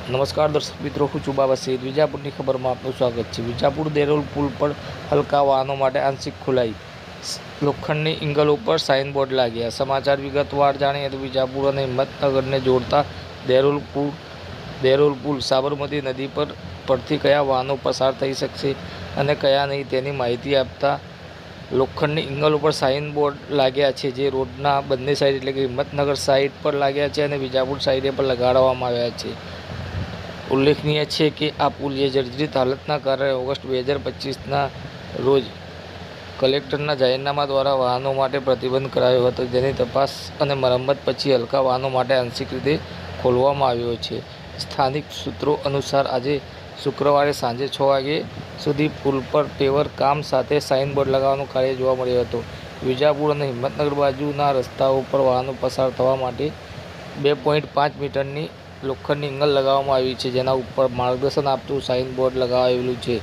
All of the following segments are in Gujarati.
નમસ્કાર દર્શક મિત્રો, હું છું બાબા સૈયદ. વિજાપુરની ખબરમાં આપનું સ્વાગત છે. વિજાપુર દેરોલ પુલ પર હલકા વાહનો માટે આંશિક ખુલાઈ. લોખંડની એંગલ ઉપર સાઇનબોર્ડ લાગ્યા. સમાચાર વિગતવાર જાણીએ તો વિજાપુર અને હિંમતનગરને જોડતા દેરોલ પુલ સાબરમતી નદી પરથી કયા વાહનો પસાર થઈ શકશે અને કયા નહીં તેની માહિતી આપતા લોખંડની એંગલ ઉપર સાઇનબોર્ડ લાગ્યા છે, જે રોડના બંને સાઈડ એટલે કે હિંમતનગર સાઈડ પર લાગ્યા છે અને વિજાપુર સાઈડે પર લગાડવામાં આવ્યા છે. ઉલ્લેખનીય છે કે આ પુલ જર્જરિત હાલતના કારણે ઓગસ્ટ 2025ના રોજ કલેક્ટરના જાહેરનામા દ્વારા વાહનો માટે પ્રતિબંધ કરાયો હતો, જેની તપાસ અને મરમ્મત પછી હલકા વાહનો માટે આંશિક રીતે ખોલવામાં આવ્યો છે. સ્થાનિક સૂત્રો અનુસાર આજે શુક્રવારે સાંજે 6 વાગ્યા સુધી પુલ પર પેવર કામ સાથે સાઇનબોર્ડ લગાવવાનું કાર્ય જોવા મળ્યું હતું. વિજાપુર અને હિંમતનગર બાજુના રસ્તાઓ પર વાહનો પસાર થવા માટે 2.5 મીટરની લોખંડની એંગલ લગાવવામાં આવી છે, જેના ઉપર માર્ગદર્શન આપતું સાઇનબોર્ડ લગાવેલું છે.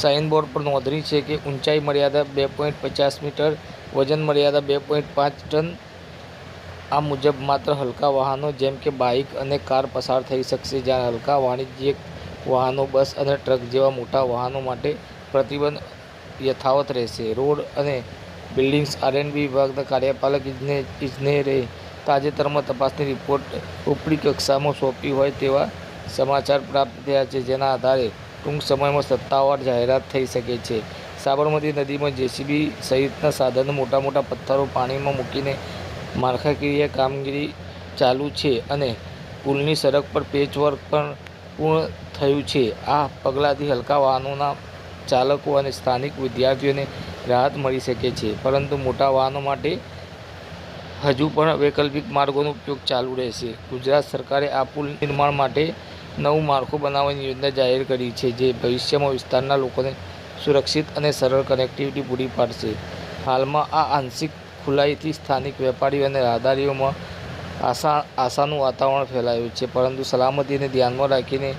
સાઇનબોર્ડ પર નોંધણી છે કે ઊંચાઈ મર્યાદા 2.50 મીટર, વજન મર્યાદા 2.5 ટન. આ મુજબ માત્ર હલકા વાહનો જેમ કે બાઇક અને કાર પસાર થઈ શકશે, જ્યારે હલકા વાણિજ્યિક વાહનો, બસ અને ટ્રક જેવા મોટા વાહનો માટે પ્રતિબંધ યથાવત રહેશે. રોડ અને બિલ્ડિંગ્સ આરએનબી વિભાગના કાર્યપાલક ઇજનેરે તાજેતરમાં તપાસની રિપોર્ટ ઉપરી કક્ષામાં સોંપી હોય તેવા સમાચાર પ્રાપ્ત થયા છે, જેના આધારે ટૂંક સમયમાં સત્તાવાર જાહેરાત થઈ શકે છે. સાબરમતી નદીમાં જેસીબી સહિતના સાધનો મોટા પથ્થરો પાણીમાં મૂકીને માળખાકીય કામગીરી ચાલુ છે અને પુલની સડક પર પેચવર્ક પણ પૂર્ણ થયું છે. આ પગલાંથી હલકા વાહનોના ચાલકો અને સ્થાનિક વિદ્યાર્થીઓને રાહત મળી શકે છે, પરંતુ મોટા વાહનો માટે હજુ પણ વૈકલ્પિક માર્ગોનો ઉપયોગ ચાલુ રહેશે. ગુજરાત સરકારે આ પુલ નિર્માણ માટે નવું માળખું બનાવવાની યોજના જાહેર કરી છે, જે ભવિષ્યમાં વિસ્તારના લોકોને સુરક્ષિત અને સરળ કનેક્ટિવિટી પૂરી પાડશે. હાલમાં આ આંશિક ખુલાઈથી સ્થાનિક વેપારીઓ અને રાહદારીઓમાં આશાનું વાતાવરણ ફેલાયું છે, પરંતુ સલામતીને ધ્યાનમાં રાખીને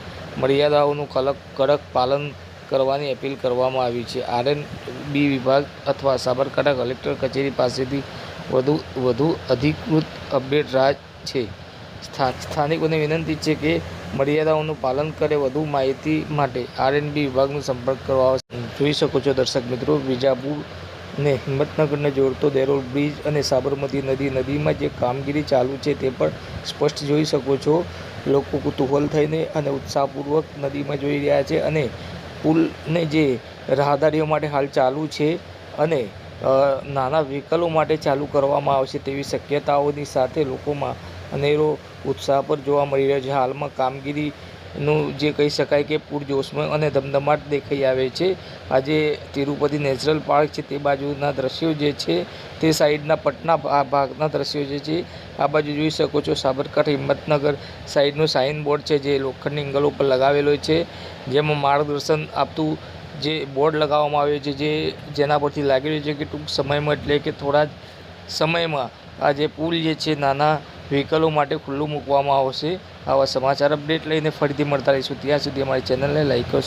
મર્યાદાઓનું કડક પાલન કરવાની અપીલ કરવામાં આવી છે. આરએનબી વિભાગ અથવા સાબરકાંઠા કલેક્ટર કચેરી પાસેથી વધુ અધિકૃત અપડેટ રાહ છે. સ્થાનિકોને વિનંતી છે કે મર્યાદાઓનું પાલન કરે. વધુ માહિતી માટે આરએનબી વિભાગનો સંપર્ક કરવા આવશે. જોઈ શકો છો દર્શક મિત્રો, વિજાપુર ને હિંમતનગરને જોડતો દેરોલ બ્રિજ અને સાબરમતી નદીમાં જે કામગીરી ચાલુ છે તે પણ સ્પષ્ટ જોઈ શકો છો. લોકો કુતૂહલ થઈને અને ઉત્સાહપૂર્વક નદીમાં જોઈ રહ્યા છે અને પુલને જે રાહદારીઓ માટે હાલ ચાલુ છે અને નાના વ્હીકલો માટે ચાલુ કરવામાં આવશે તેવી શક્યતાઓની સાથે લોકોમાં અનેરો ઉત્સાહ પર જોવા મળી રહ્યો છે. હાલમાં કામગીરીનું જે કહી શકાય કે પૂરજોશમાં અને ધમધમાટ દેખાઈ આવે છે. આજે તિરુપતિ નેચરલ પાર્ક છે તે બાજુના દ્રશ્યો જે છે, તે સાઈડના પટના ભાગના દ્રશ્યો જે છે, આ બાજુ જોઈ શકો છો. સાબરકાંઠા હિંમતનગર સાઈડનું સાઇનબોર્ડ છે જે લોખંડની એંગલો પર લગાવેલો છે, જેમાં માર્ગદર્શન આપતું જે બોર્ડ લગાવવામાં આવ્યો છે, જેના પરથી લાગી રહ્યું છે કે ટૂંક સમયમાં એટલે કે થોડા જ સમયમાં આ જે પુલ જે છે નાના વ્હીકલો માટે ખુલ્લું મૂકવામાં આવશે. આવા સમાચાર અપડેટ લઈને ફરીથી મળતા રહીશું. ત્યાં સુધી અમારી ચેનલને લાઈક કરો.